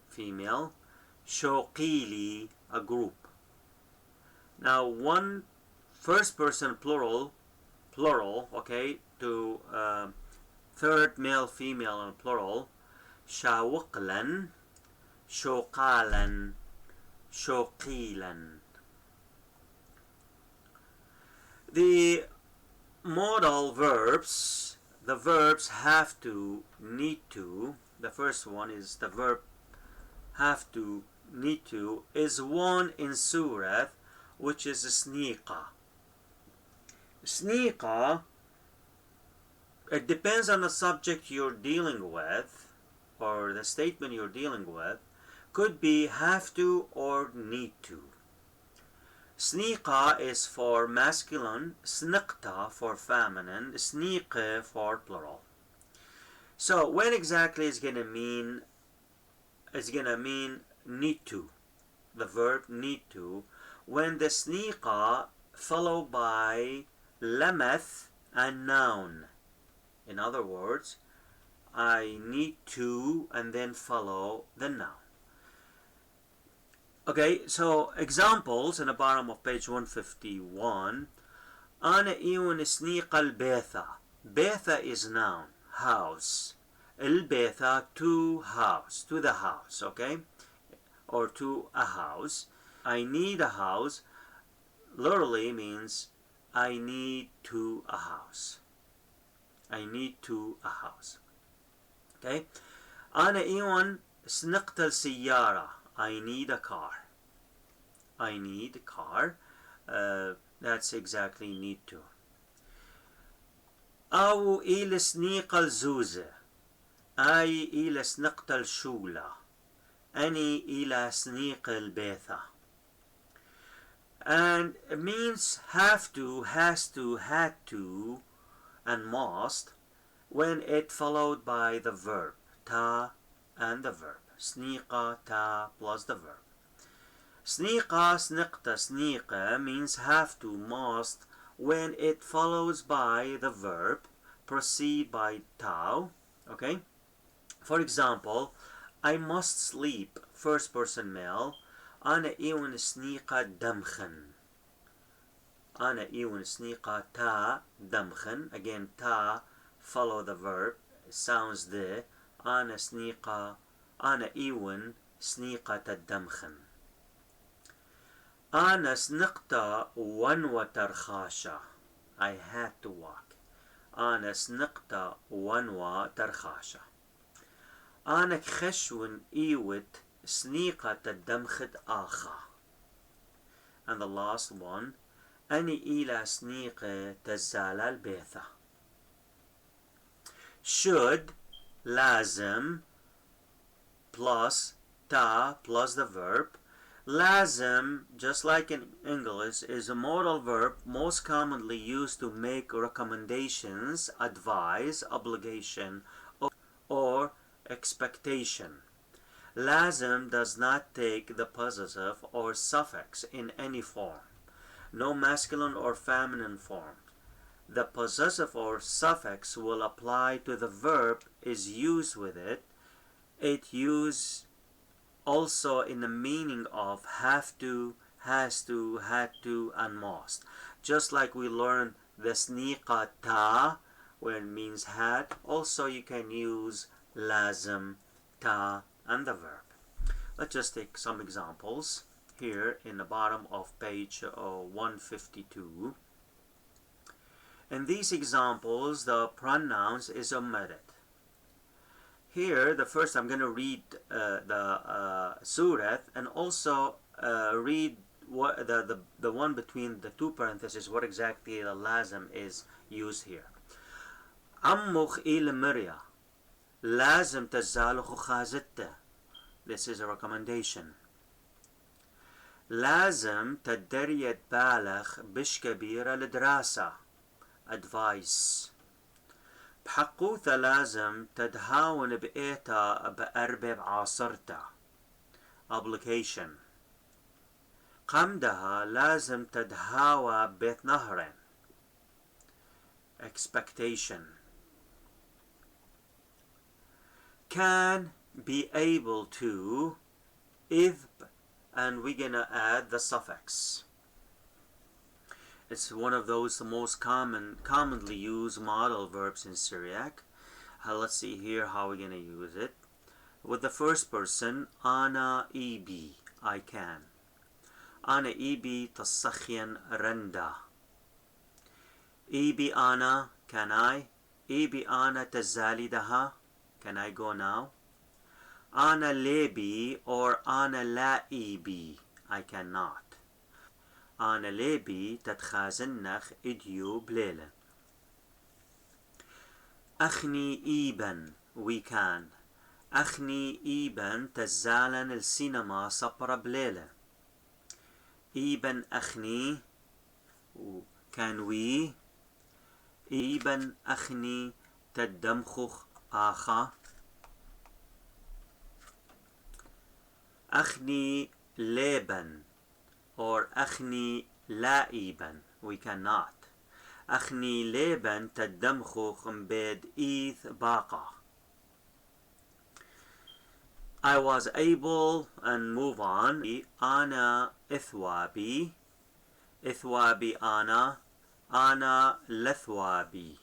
female. شوقيلي, a group. Now one first person plural, okay, to third male female and plural, شاوقلن شوقالن شوقيلن. The modal verbs, the verbs have to, need to. The first one is the verb have to, need to, is one in surah, which is sneaqa. Sneaqa, it depends on the subject you're dealing with, or the statement you're dealing with. Could be have to or need to. Sneaqa is for masculine, sniqta for feminine, sneaqa for plural. So when exactly is going to mean, it's going to mean need to, the verb need to, when the sneaqa followed by lamath and noun. In other words, I need to and then follow the noun. Okay, so examples in the bottom of page 151. أنا إيون سنيق البيثة. Betha is noun, house. البيثة, to house, to the house, okay? Or to a house. I need a house literally means I need to a house. I need to a house. Okay? أنا إيون سنقت السيارة. I need a car. I need a car. That's exactly need to. أو إلى سنيق الزوزة. أي إلى سنقت الشولة. أني إلى سنيق البيثة. And it means have to, has to, had to, and must when it followed by the verb ta and the verb. Sneaqa ta plus the verb. Sneaqa, sniqta, sneaqa means have to, must when it follows by the verb, proceed by ta. Okay? For example, I must sleep, first person male. أنا إيون سنيقة دمخن. أنا إيون سنيقة تا دمخن. Again, ta follow the verb. It sounds the. أنا سنيقة. أنا إيون سنيقة الدمخن. أنا سنقت ونوة ترخاشة. I had to walk. أنا سنقت ونوة ترخاشة. أنا كخشون إيوت سنيقة الدمخت آخا. And the last one, أني إلى سنيقة تزالة البيثة. Should, لازم, plus ta plus the verb. Lazim, just like in English, is a modal verb most commonly used to make recommendations, advice, obligation, or expectation. Lazim does not take the possessive or suffix in any form, no masculine or feminine form. The possessive or suffix will apply to the verb is used with it. It used also in the meaning of have to, has to, had to, and must. Just like we learned the sniqa ta, where it means had, also you can use lazim, ta, and the verb. Let's just take some examples here in the bottom of page 152. In these examples, the pronouns is omitted. Here, the first I'm going to read the surah and also read what the one between the two parentheses, what exactly the lazim is used here. عمخ إلى مريا لازم تزالخ خازته. This is a recommendation. لازم تدريت بالغ بش كبيرة لدراسة. Advice. بحقوثة لازم تدهاون بإيتا بأربب عاصرتا. Obligation. قمدها لازم تدهاوى بيت نهرين. Expectation. Can be able to, if, and we're gonna add the suffix. It's one of those the most commonly used modal verbs in Syriac. Let's see here how we're gonna use it. With the first person, ana ibi, I can. Ana ibi tasakhian randa. Ibi ana, can I? Ibi ana tazalidaha, can I go now? Ana lebi or ana laibi, I cannot. Ana lebi تتخازنخ إديو بليلة. أخني إيبن, we can. أخني إيبن تزالن السينما صبرة بليلة. إيبن أخني, can we? إيبن أخني تدمخخ آخا. أخني ليبن or أخني لائبا, we cannot. أخني ليبن تدمخخ مبيد إيث باقة. I was able, and move on. أنا إثوابي. إثوابي أنا لثوابي.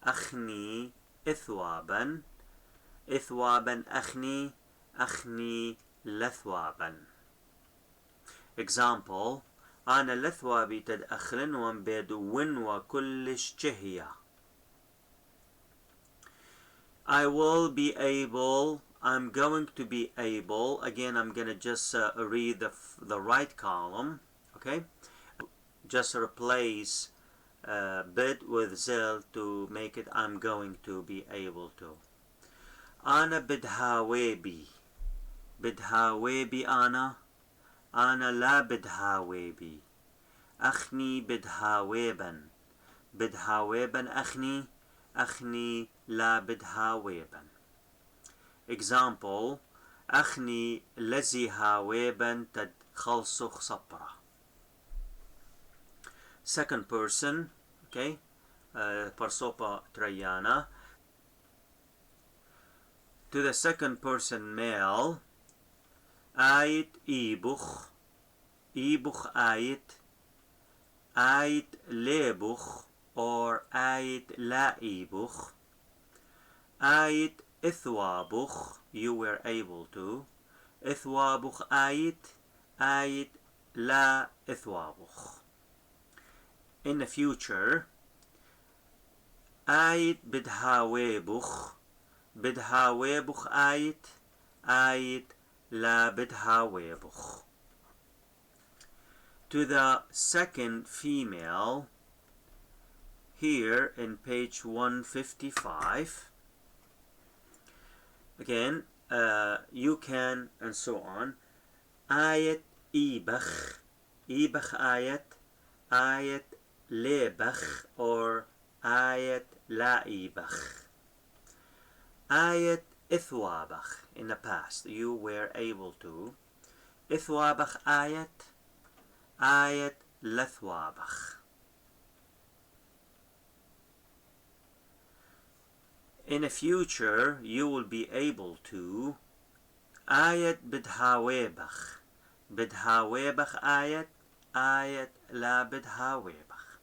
أخني إثوابا. إثوابا أخني لثوابا. Example. أنا لثوابي تدأخلن ومبيد ون وكلش جهية. I will be able, I'm going to be able. Again, I'm going to just read the right column. Okay? Just replace bid with zil to make it I'm going to be able to. أنا بدهاويبي. بدهاويبي أنا لا بدهاويبي. أخني بدهاويبا. بدهاويبا أخني لا بدهاويبا. Example. أخني لزي هاويبا تدخلصخ صبرة. Second person. Okay. Parsopa Trayana. To the second person male. آيت إيبخ. إيبخ آيت ليبخ or آيت لا إيبخ. آيت إثوابخ, you were able to. إثوابخ آيت لا إثوابخ. In the future. آيت بدهاويبخ. بدهاويبخ آيت لا بدهاويبخ. To the second female, here in page 155, again, you can, and so on. آيت إيبخ. إيبخ آيت ليبخ or آيت لا إيبخ. آيت إثوابخ, in the past, you were able to. إثوابخ آيت لثوابخ. In the future, you will be able to. آيت بدهاويبخ. بدهاويبخ آيت لا بدهاويبخ.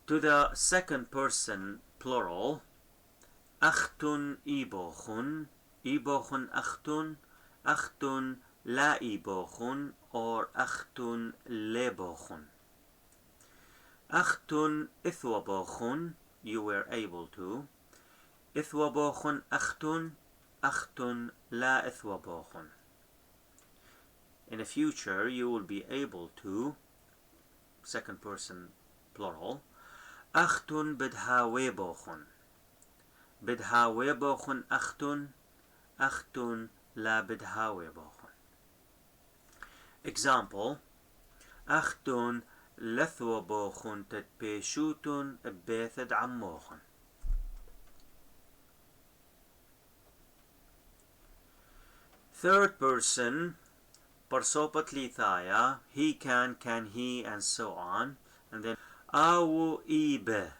To the second person plural. أختن إيبوخن. إيبوخن أختن لا إيبوخن or أختن ليبوخن. أختن إثوابوخن, you were able to. إثوبوخ أخت أخت لا إثوبوخ. In the future, you will be able to, second person plural, أخت بدها ويبوخ. بدها ويبوخ أخت أخت لا بدها ويبوخ. Example: أخت لثوبوخ تتبيشوت بيثد عموخ. Third person, parsopat lithaya, he can he, and so on. And then awu ibe.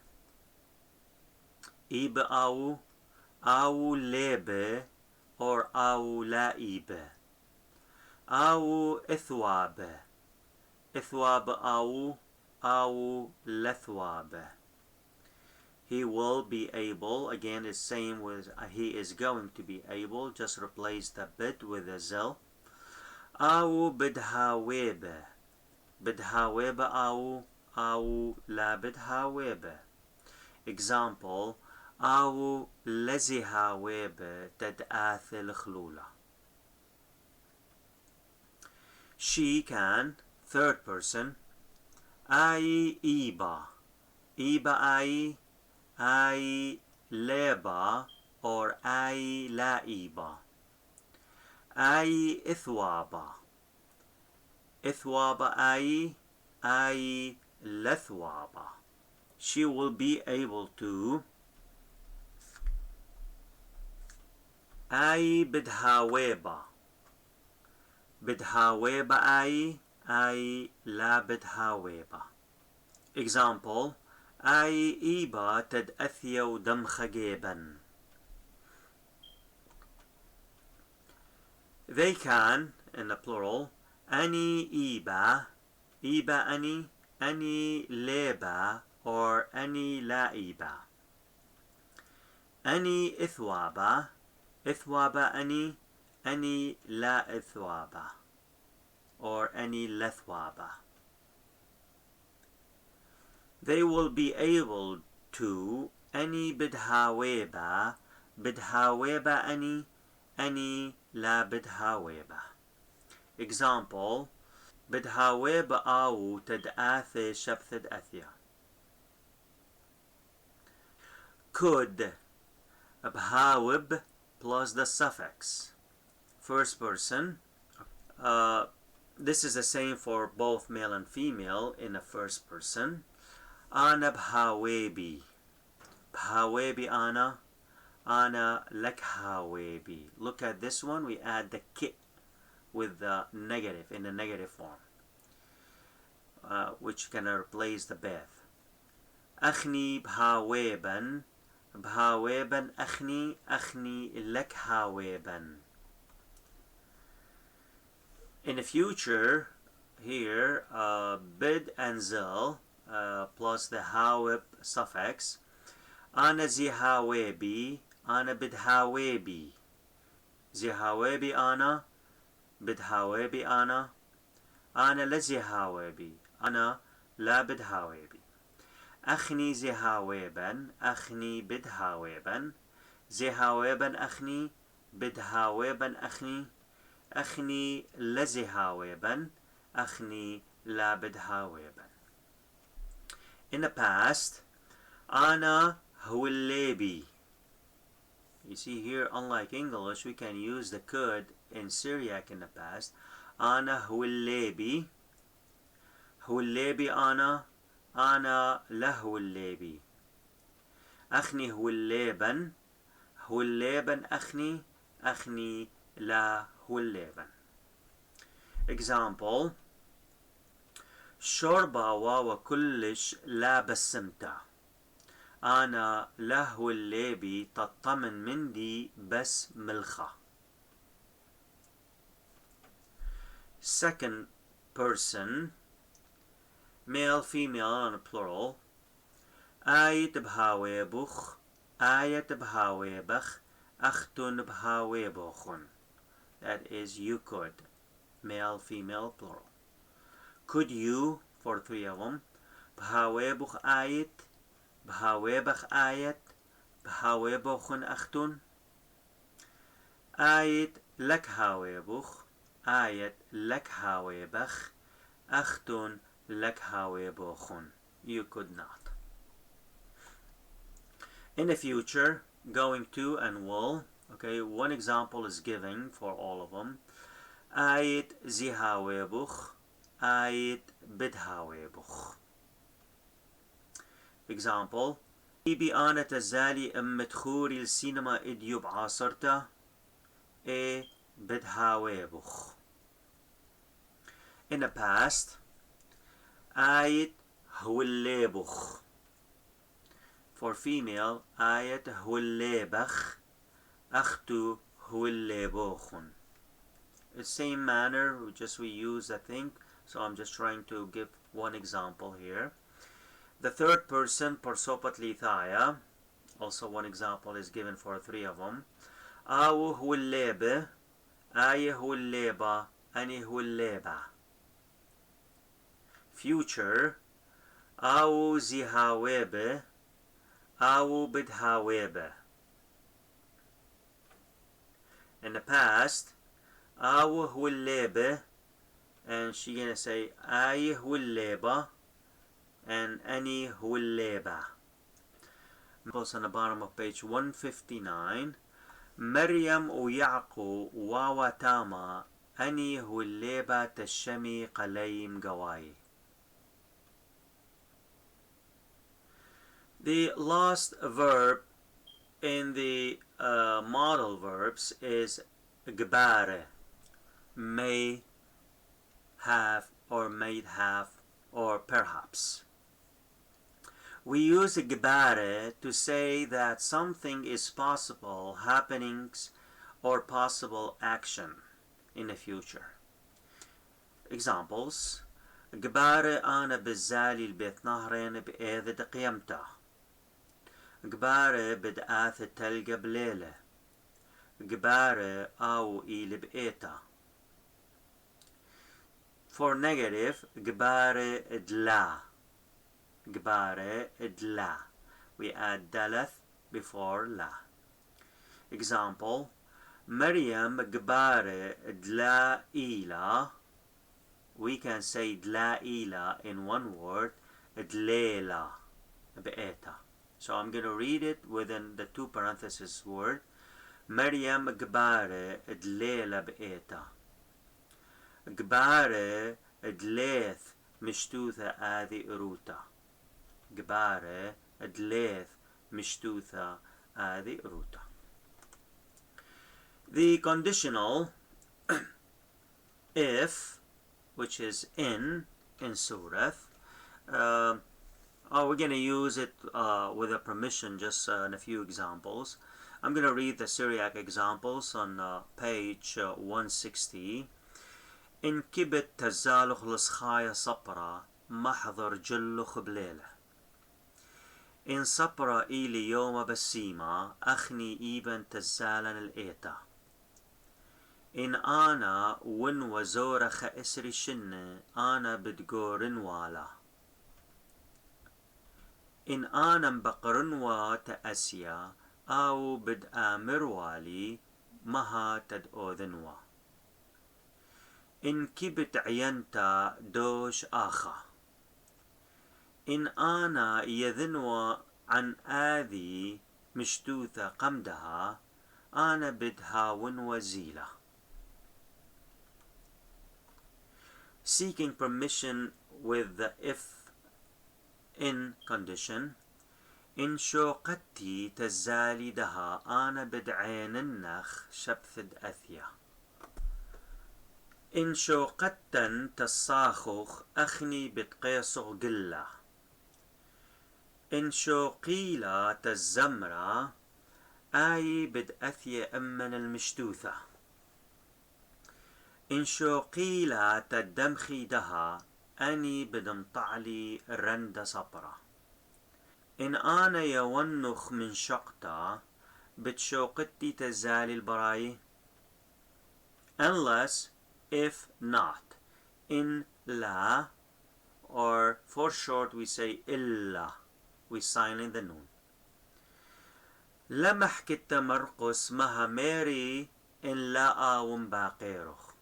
Ibe awu lebe, or awu la ibe. Awu ithwabe. Ithwabe awu lethwabe. He will be able, again the same with he is going to be able, just replace the bid with a zel. Awu bidha webe. Bidha webe awu la bidha webe. Example: awu leziha webe tad'athil khlula. She can, third person, ai iba. Iba ai leba, or ai laiba. Ai ithwaba. Ithwaba ai lethwaba. She will be able to. Ai bidhaweba. Bidhaweba ai la bidhaweba. Example: ai iba tad'athyaw damkha geban. They can, in the plural, ani iba ani leba, or ani laiba. Ani ithwaba ani la ithwaba, or ani lethwaba. They will be able to ani bidhaweba ani la bidhaweba. Example: bidhaweba awu tad'athi shabthad athya. Could, bhawib plus the suffix. First person. This is the same for both male and female in the first person. Ana bhawebi. Bhawebi ana lakhawebi. Look at this one. We add the ki with the negative, in the negative form, which can replace the beth. Akhni bhaweban akhni lakhaweban. In the future, here, bid and zil plus the hawib suffix. Ana zihawebi, ana bidhawebi. Zihawebi ana, bidhawebi ana lazihawebi, ana la bidhawebi. Akhni zihaweban, akhni bidhaweban. Zihaweban akhni, bidhaweban akhni. أخني لزهاويبا أخني لا بدهاويبا. In the past, أنا هو الليبي. You see here, unlike English, we can use the could in Syriac in the past. أنا هو الليبي. هو الليبي أنا له الليبي. أخني هو الليبن. هو الليبن أخني لا هو الليبن. Example: شوربة وكلش لا بسمته. أنا له الليبي تطمن مندي بس ملخة. Second person, male, female, and plural. آيت بهاويبخ آيت بهاويبخ أختن بهاويبخن. That is, you could. Male, female, plural. Could you, for three of them. بهاويبخ آيت بهاويبخ آيت هاويبخ أختن. آية لك هاويبخ. آية لك هاويبخ. أختن لك هاويبخ. You could not. In the future, going to and will. Okay, one example is given for all of them. آية زي هاويبخ. آية بد هاويبخ. Example. إيبي أنا تزالي أم تخوري السينما إديو بعاصرته. إيه بد هاويبخ. In the past. آية هو الليبخ. For female. آية هو الليبخ. أختو هو الليبوخن. The same manner, we use, I think. So I'm just trying to give one example here. The third person, Porsopat Lithaya. Also one example is given for three of them. Awu hu lebe, aye hu leba, ani hu leba. Future. Awu zihawebe, awu bidhawebe. In the past. Awu hu lebe, and she gonna say aye hu leba, and ani hu leba. On the bottom of page 159. مريم ويعقو وواتاما أني هو الليبة تشمي قليم قواي. The last verb in the modal verbs is gbare. May, have, or might have, or perhaps. We use gbare to say that something is possible happenings or possible action in the future. Examples. gbare أنا بالزالي البيت نهرين بإذ قيمته. gbare بدآث تلقى بليلة. gbare أو إيل بإيتا. For negative, gbare idla. Gbare idla. We add dalath before la. Example. Maryam gbare idla ila. We can say idla ila in one word. Idlela. Be'eta. So I'm going to read it within the two parentheses word. Maryam gbare idlela be'eta. gbare idleth مشتوثة آذي إروتا. gbare idleth مشتوثة آذي إروتا. The conditional if, which is in Surath, we're going to use it with a permission just in a few examples. I'm going to read the Syriac examples on page 160. إن كبت تزالخ لسخايا صبرا محضر جلخ بليلة. إن صبرا إيلي يوم بسيمة أخني إيبن تزالن الإيتا. إن أنا ون وزور خأسري شنة أنا بدقورن والا. إن أنا مبقرن وتأسيا أو بدآمر والي مها تدؤذنوا. إن كبت عينتا دوش آخا. إن أنا يذنوا عن آذي مشتوثة قمدها أنا بدهاون وزيلة. Seeking permission with the if in condition. إن شوقتي تزالي دها أنا بدعين النخ شبثد أثيا. إن شوقتن تصاخخ أخني بتقيصغ قلة. إن شوقيلا تزمرة آي بدأثي أمن المشتوثة. إن شوقيلا تدمخي دها أني بدمطعلي رند صبرة. إن أنا يونخ من شقتا بتشوقتي تزالي البراي. Unless, if not. In la, or for short we say illa. We silent the noon. لمح كتا مرقس مها ميري إن لا آوم باقيرخ.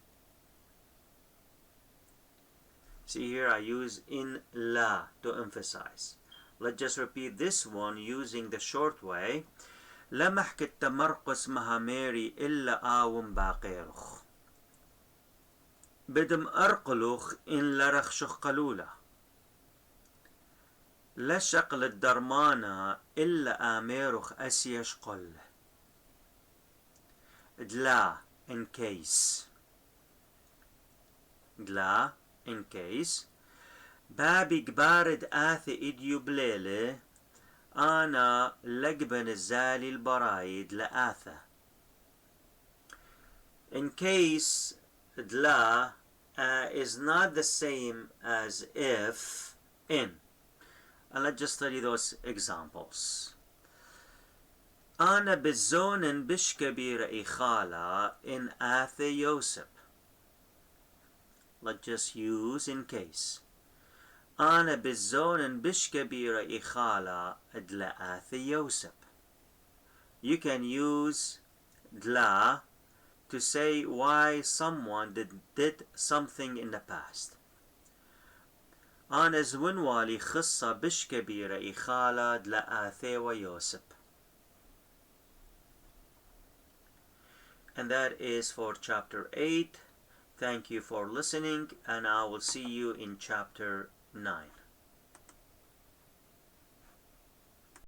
See here I use in la to emphasize. Let's just repeat this one using the short way. لمح كتا مرقس مها ميري إلا آوم باقيرخ. بدم أرقلوخ إن لرخشخ قلولة. لا شقل الدرمانة إلا آميرخ أسيش قل. دلا in case. دلا in case. بابي قبارد آثي إديو بليلة أنا لقبن الزالي البرايد لآثة. In case دلا is not the same as if in. And let's just study those examples. أنا بالزون بش كبيرة إخالة إن آثي يوسف. Let's just use in case. أنا بالزون بش كبيرة إخالة دلا آثي يوسف. You can use دلا to say why someone did something in the past. أنا زونوالي خصة بش كبيرة إخالة دلا آثي ويوسف. And that is for chapter 8. Thank you for listening, and I will see you in chapter 9.